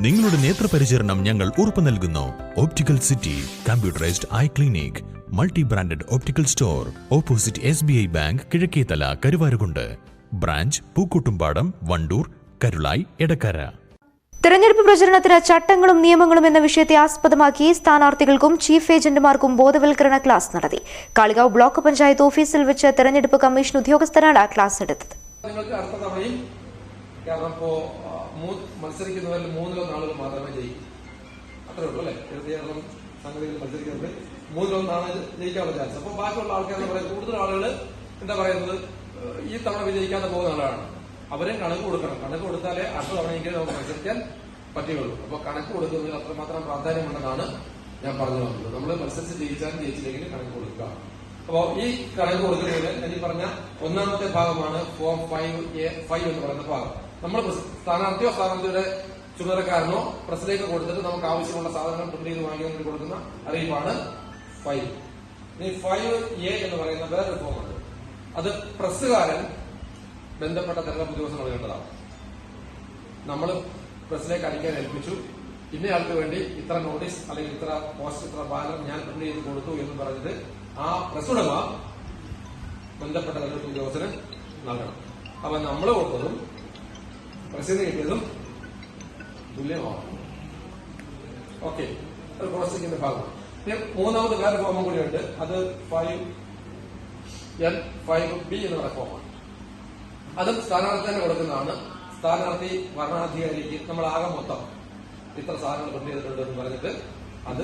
നിങ്ങളുടെ നേത്രപരിചരണം ഞങ്ങൾ ഉറപ്പു നൽകുന്നു. Optical City computerised eye clinic, multi branded optical store, opposite SBI bank, Kizhakkethala, Karuvarakundu. Branch Pookkottumpadam, Vandoor, Karulai, Edakkara. തെരഞ്ഞെടുപ്പ് പ്രചരണത്തിന് ചട്ടങ്ങളും നിയമങ്ങളും എന്ന വിഷയത്തെ ആസ്പദമാക്കി സ്ഥാനാർത്ഥികൾക്കും ചീഫ് ഏജന്റുമാർക്കും ബോധവൽക്കരണ ക്ലാസ് നടത്തി. കാളികാവ് ബ്ലോക്ക് പഞ്ചായത്ത് ഓഫീസിൽ വെച്ച് തെരഞ്ഞെടുപ്പ് കമ്മീഷൻ ഉദ്യോഗസ്ഥരാണ് ക്ലാസ് എടുത്തത്. മത്സരിക്കുന്നവരിൽ 3-1 ആളുകൾ മാത്രമേ ജയിക്കൂ. അത്രേ ഉള്ളൂ അല്ലേ? സംഗതിയിൽ മത്സരിക്കുന്നത് 3-1 ജയിക്കാനുള്ള ചാൻസ്. അപ്പൊ ബാക്കിയുള്ള ആൾക്കാർ കൂടുതൽ ആളുകൾ എന്താ പറയുന്നത്, ഈ തവണ വിജയിക്കാതെ പോകുന്ന ആളാണ്. അവരെ കണക്ക് കൊടുക്കണം. കണക്ക് കൊടുത്താലേ അടുത്ത തവണയെങ്കിലും നമുക്ക് മത്സരിക്കാൻ പറ്റുകയുള്ളൂ. അപ്പൊ കണക്ക് കൊടുക്കുന്നതിൽ അത്രമാത്രം പ്രാധാന്യമുണ്ടെന്നാണ് ഞാൻ പറഞ്ഞു വന്നത്. നമ്മൾ മത്സരിച്ച് ജയിച്ചാലും ജയിച്ചില്ലെങ്കിലും കണക്ക് കൊടുക്കുക. അപ്പോ ഈ കണക്ക് കൊടുക്കുന്നതിന് ഞാൻ ഈ പറഞ്ഞ ഒന്നാമത്തെ ഭാഗമാണ് ഫോം 5A5 എന്ന് പറയുന്ന ഭാഗം. നമ്മൾ സ്ഥാനാർത്ഥിയോ സ്ഥാനാർത്ഥിയുടെ ചുമതലക്കാരനോ പ്രസിലേക്ക് കൊടുത്തിട്ട് നമുക്ക് ആവശ്യമുള്ള സാധനങ്ങൾ പ്രിന്റ് ചെയ്ത് വാങ്ങിക്കാൻ കൊടുക്കുന്ന അറിയിപ്പാണ് 5. ഇനി 5A എന്ന് പറയുന്ന വേറൊരു ഫോമാണ്. അത് പ്രസ്സുകാരൻ ബന്ധപ്പെട്ട തെരഞ്ഞെടുപ്പ് ദിവസം നൽകേണ്ടതാണ്. നമ്മൾ പ്രസിലേക്ക് അടിക്കാൻ ഏൽപ്പിച്ചു, ഇന്നയാൾക്ക് വേണ്ടി ഇത്ര നോട്ടീസ് അല്ലെങ്കിൽ ഇത്ര പോസ്റ്റ്, ഇത്ര ബാനർ ഞാൻ പ്രിന്റ് ചെയ്ത് കൊടുത്തു എന്ന് പറഞ്ഞത് ആ പ്രസുടമ ബന്ധപ്പെട്ട തെരഞ്ഞെടുപ്പ് ഉദ്യോഗസ്ഥന് നൽകണം. അപ്പൊ നമ്മൾ കൊടുത്തതും പ്രസിദ്ധി കിട്ടിയതും തുല്യമാണ്. ഓക്കെ, അത് പ്രോസസിംഗിന്റെ ഭാഗമാണ്. മൂന്നാമത് വേറെ ഫോമും കൂടിയുണ്ട്. അത് 5B എന്ന് പറയുന്ന ഫോമാണ്. അതും സ്ഥാനാർത്ഥി തന്നെ കൊടുക്കുന്നതാണ്. സ്ഥാനാർത്ഥി വരണാധികാരിക്ക് നമ്മൾ ആകെ മൊത്തം ഇത്ര സാധനങ്ങൾ പ്രിന്റ് ചെയ്തിട്ടുണ്ട് എന്ന് പറഞ്ഞിട്ട് അത്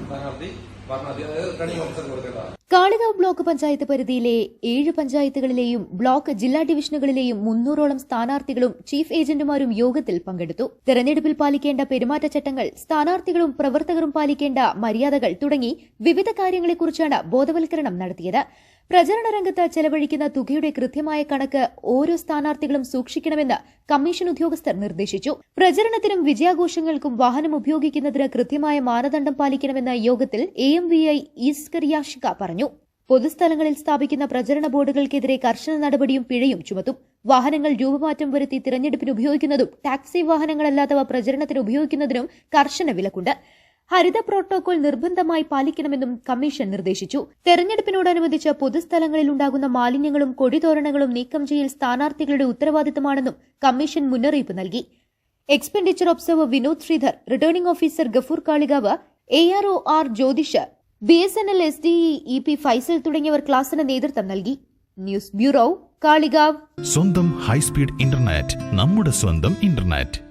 സ്ഥാനാർത്ഥി റിട്ടേണിംഗ് ഓഫീസറിന് കൊടുക്കേണ്ടതാണ്. കാളികാവ് ബ്ലോക്ക് പഞ്ചായത്ത് പരിധിയിലെ 7 പഞ്ചായത്തുകളിലെയും ബ്ലോക്ക് ജില്ലാ ഡിവിഷനുകളിലെയും 300ഓളം സ്ഥാനാർത്ഥികളും ചീഫ് ഏജന്റുമാരും യോഗത്തിൽ പങ്കെടുത്തു. തെരഞ്ഞെടുപ്പിൽ പാലിക്കേണ്ട പെരുമാറ്റച്ചട്ടങ്ങൾ, സ്ഥാനാർത്ഥികളും പ്രവർത്തകരും പാലിക്കേണ്ട മര്യാദകൾ തുടങ്ങി വിവിധ കാര്യങ്ങളെക്കുറിച്ചാണ് ബോധവൽക്കരണം നടത്തിയത്. പ്രചരണ രംഗത്ത് ചെലവഴിക്കുന്ന തുകയുടെ കൃത്യമായ കണക്ക് ഓരോ സ്ഥാനാർത്ഥികളും സൂക്ഷിക്കണമെന്ന് കമ്മീഷൻ ഉദ്യോഗസ്ഥർ നിർദ്ദേശിച്ചു. പ്രചരണത്തിനും വിജയാഘോഷങ്ങൾക്കും വാഹനം ഉപയോഗിക്കുന്നതിന് കൃത്യമായ മാനദണ്ഡം പാലിക്കണമെന്ന് യോഗത്തിൽ AMVI ഈസ്കറിയാഷിക പറഞ്ഞു. പൊതുസ്ഥലങ്ങളിൽ സ്ഥാപിക്കുന്ന പ്രചരണ ബോർഡുകൾക്കെതിരെ കർശന നടപടിയും പിഴയും ചുമത്തും. വാഹനങ്ങൾ രൂപമാറ്റം വരുത്തി തിരഞ്ഞെടുപ്പിന് ഉപയോഗിക്കുന്നതും ടാക്സി വാഹനങ്ങളല്ലാത്തവ പ്രചരണത്തിന് ഉപയോഗിക്കുന്നതിനും കർശന വിലക്കുണ്ട്. ഹരിത പ്രോട്ടോകോൾ നിർബന്ധമായി പാലിക്കണമെന്നും കമ്മീഷൻ നിർദ്ദേശിച്ചു. തെരഞ്ഞെടുപ്പിനോടനുബന്ധിച്ച് പൊതുസ്ഥലങ്ങളിൽ ഉണ്ടാകുന്ന മാലിന്യങ്ങളും കൊടിതോരണങ്ങളും നീക്കം ചെയ്യൽ സ്ഥാനാർത്ഥികളുടെ ഉത്തരവാദിത്തമാണെന്നും കമ്മീഷൻ മുന്നറിയിപ്പ് നൽകി. Expenditure observer Vinod Sreedhar, returning officer Gafoor Kalikavu, ARO R Jyothish, BSNL SDE EP Faisal തുടങ്ങിയവർ ക്ലാസിന് നേതൃത്വം നൽകി. News bureau, Kalikavu. സ്വന്തം ഹൈസ്പീഡ് ഇന്റർനെറ്റ്, നമ്മുടെ സ്വന്തം ഇന്റർനെറ്റ്.